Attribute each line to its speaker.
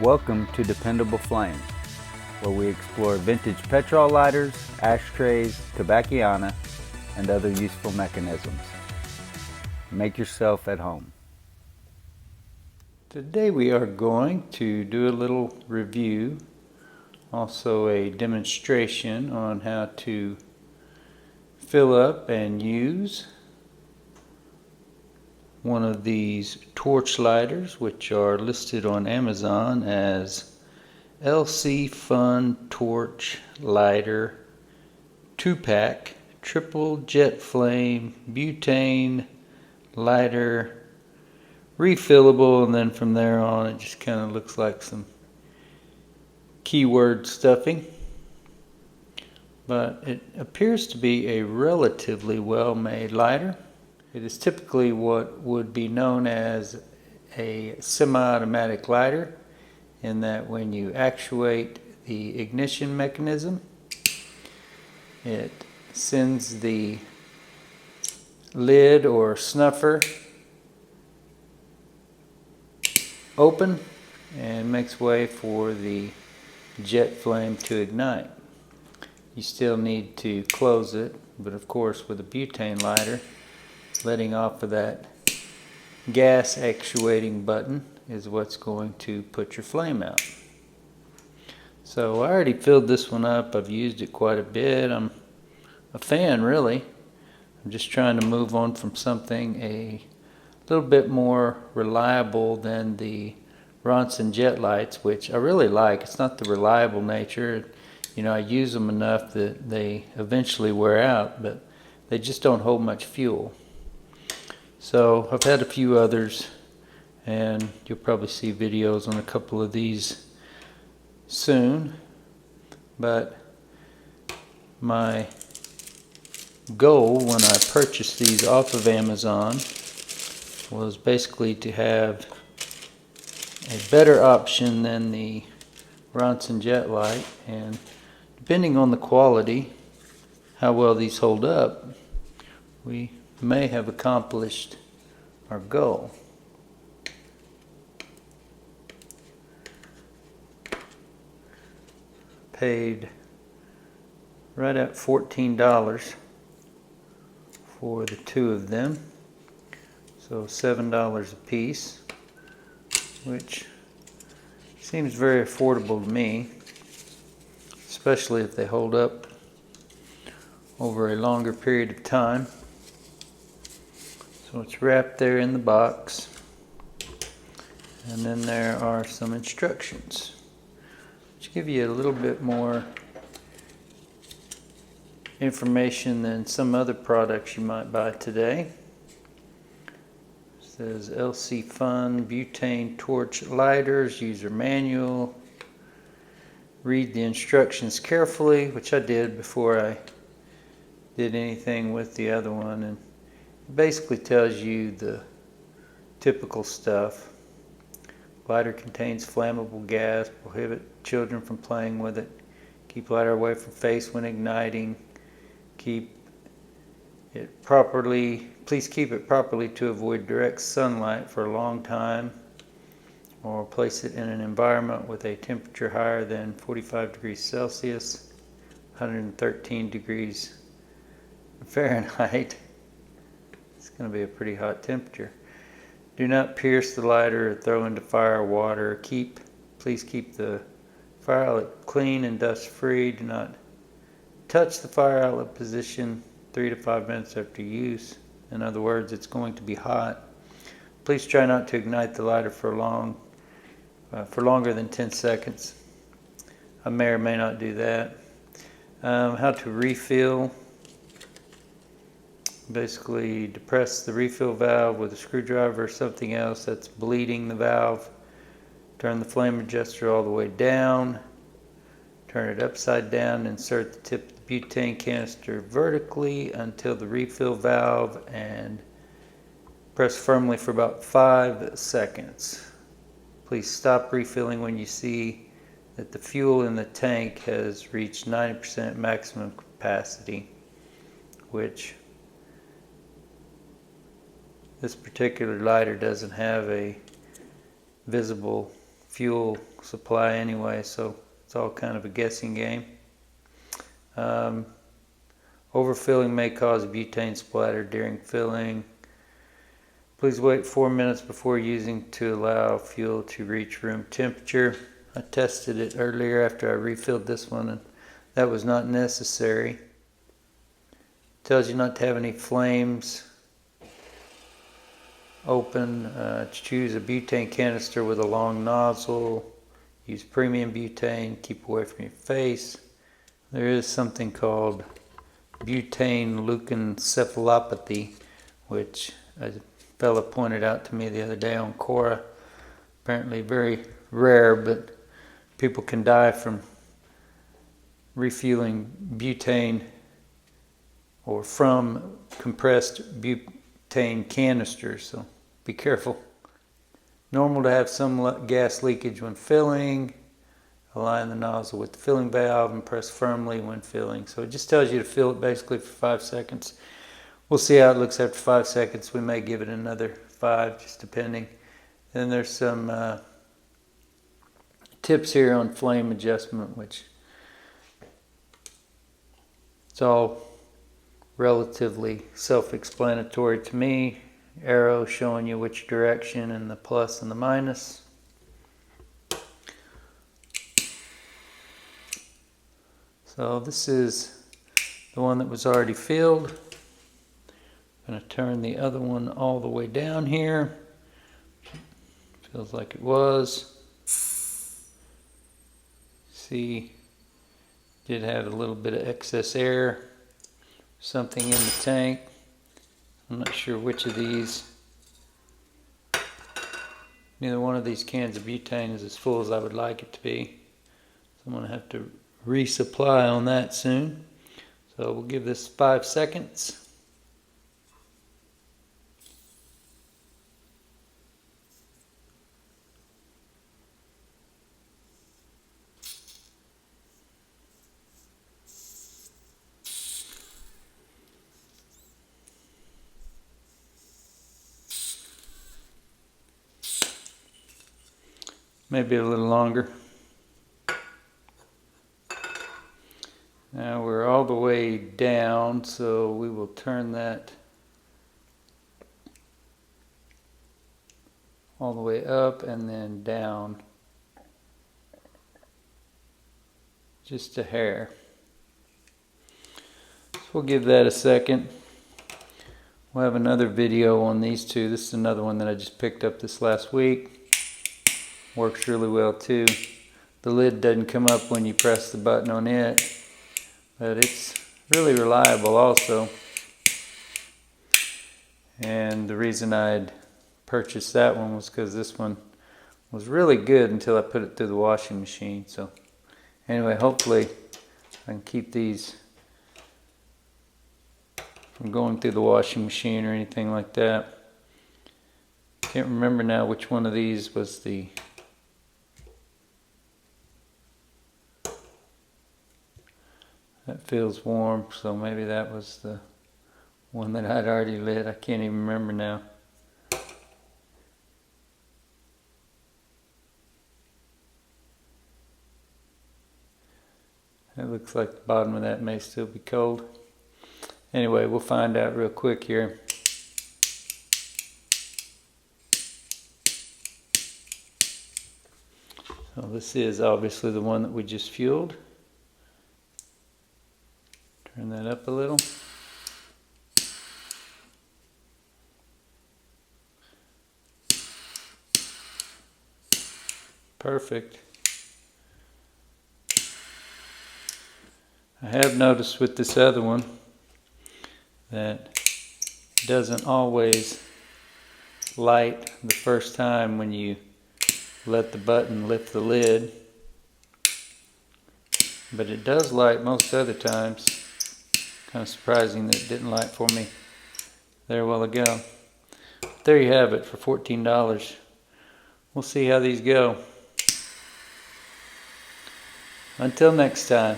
Speaker 1: Welcome to Dependable Flame, where we explore vintage petrol lighters, ashtrays, tobacconiana, and other useful mechanisms. Make yourself at home. Today we are going to do a little review, also a demonstration on how to fill up and use one of these torch lighters, which are listed on Amazon as LcFun Torch Lighter 2-pack triple jet flame butane lighter, refillable, and then from there on it just kind of looks like some keyword stuffing. But it appears to be a relatively well-made lighter. It is typically what would be known as a semi-automatic lighter, in that when you actuate the ignition mechanism, it sends the lid or snuffer open and makes way for the jet flame to ignite. You still need to close it, but of course with a butane lighter, letting off of that gas actuating button is what's going to put your flame out. So I already filled this one up. I've used it quite a bit. I'm a fan, really. I'm just trying to move on from something a little bit more reliable than the Ronson jet lights, which I really like. It's not the reliable nature. I use them enough that they eventually wear out, but they just don't hold much fuel. So I've had a few others, and you'll probably see videos on a couple of these soon. But my goal when I purchased these off of Amazon was basically to have a better option than the Ronson jet light, and depending on the quality, how well these hold up, we may have accomplished our goal. Paid right at $14 for the two of them, so $7 a piece, which seems very affordable to me, especially if they hold up over a longer period of time. So it's wrapped there in the box, and then there are some instructions which give you a little bit more information than some other products you might buy today. It says LcFun Butane Torch Lighters User Manual. Read the instructions carefully, which I did before I did anything with the other one, and it basically tells you the typical stuff. Lighter contains flammable gas. Prohibit children from playing with it. Keep lighter away from face when igniting. Please keep it properly to avoid direct sunlight for a long time, or place it in an environment with a temperature higher than 45 degrees Celsius, 113 degrees Fahrenheit. It's going to be a pretty hot temperature. Do not pierce the lighter or throw into fire or water. Please keep the fire outlet clean and dust free. Do not touch the fire outlet position 3 to 5 minutes after use. In other words, it's going to be hot. Please try not to ignite the lighter for longer than 10 seconds. I may or may not do that. How to refill. Basically, depress the refill valve with a screwdriver or something else that's bleeding the valve. Turn the flame adjuster all the way down. Turn it upside down. Insert the tip of the butane canister vertically until the refill valve, and press firmly for about 5 seconds. Please stop refilling when you see that the fuel in the tank has reached 90% maximum capacity, which this particular lighter doesn't have a visible fuel supply anyway, so it's all kind of a guessing game. Overfilling may cause butane splatter during filling. Please wait 4 minutes before using to allow fuel to reach room temperature. I tested it earlier after I refilled this one, and that was not necessary. It tells you not to have any flames open. Choose a butane canister with a long nozzle. Use premium butane. Keep away from your face. There is something called butane leukoencephalopathy, which a fella pointed out to me the other day on Quora. Apparently very rare, but people can die from refueling butane or from compressed butane canisters, so be careful. Normal to have some gas leakage when filling. Align the nozzle with the filling valve and press firmly when filling. So it just tells you to fill it basically for 5 seconds. We'll see how it looks after 5 seconds. We may give it another 5, just depending. Then there's some tips here on flame adjustment, which it's all relatively self-explanatory to me. Arrow showing you which direction and the plus and the minus. So this is the one that was already filled. I'm going to turn the other one all the way down here. Feels like it was. See, did have a little bit of excess air, something in the tank. I'm not sure which of these. Neither one of these cans of butane is as full as I would like it to be. So I'm going to have to resupply on that soon. So we'll give this 5 seconds. Maybe a little longer. Now we're all the way down, so we will turn that all the way up and then down just a hair. So we'll give that a second. We'll have another video on these two. This is another one that I just picked up this last week. Works really well too. The lid doesn't come up when you press the button on it, but it's really reliable also. And the reason I'd purchased that one was because this one was really good until I put it through the washing machine. So anyway, hopefully I can keep these from going through the washing machine or anything like that. Can't remember now which one of these was the that feels warm, so maybe that was the one that I'd already lit. I can't even remember now. It looks like the bottom of that may still be cold. Anyway, we'll find out real quick here. So this is obviously the one that we just fueled. Turn that up a little. Perfect. I have noticed with this other one that it doesn't always light the first time when you let the button lift the lid, but it does light most other times. Kind of surprising that it didn't light for me there a while ago. But there you have it for $14. We'll see how these go. Until next time.